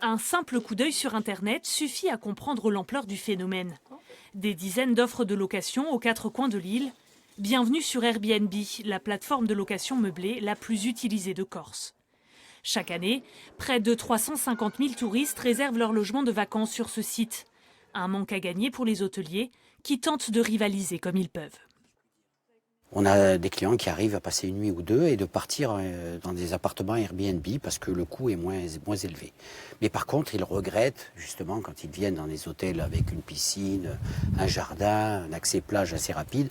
Un simple coup d'œil sur Internet suffit à comprendre l'ampleur du phénomène. Des dizaines d'offres de location aux quatre coins de l'île. Bienvenue sur Airbnb, la plateforme de location meublée la plus utilisée de Corse. Chaque année, près de 350 000 touristes réservent leur logement de vacances sur ce site. Un manque à gagner pour les hôteliers qui tentent de rivaliser comme ils peuvent. On a des clients qui arrivent à passer une nuit ou deux et de partir dans des appartements Airbnb parce que le coût est moins élevé. Mais par contre, ils regrettent justement quand ils viennent dans des hôtels avec une piscine, un jardin, un accès plage assez rapide.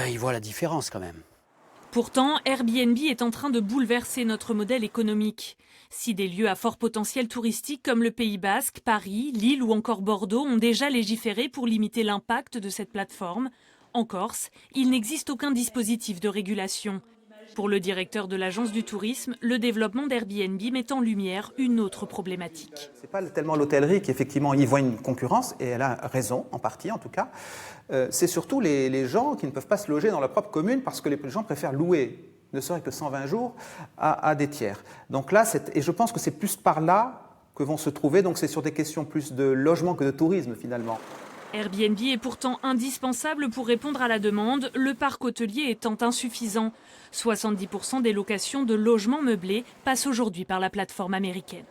Ils voient la différence quand même. Pourtant, Airbnb est en train de bouleverser notre modèle économique. Si des lieux à fort potentiel touristique comme le Pays Basque, Paris, Lille ou encore Bordeaux ont déjà légiféré pour limiter l'impact de cette plateforme, en Corse, il n'existe aucun dispositif de régulation. Pour le directeur de l'agence du tourisme, le développement d'Airbnb met en lumière une autre problématique. Ce n'est pas tellement l'hôtellerie qui effectivement y voit une concurrence, et elle a raison, en partie en tout cas. C'est surtout les gens qui ne peuvent pas se loger dans leur propre commune parce que les gens préfèrent louer, ne serait que 120 jours, à des tiers. Donc là, et je pense que c'est plus par là que vont se trouver, donc c'est sur des questions plus de logement que de tourisme finalement. Airbnb est pourtant indispensable pour répondre à la demande, le parc hôtelier étant insuffisant. 70% des locations de logements meublés passent aujourd'hui par la plateforme américaine.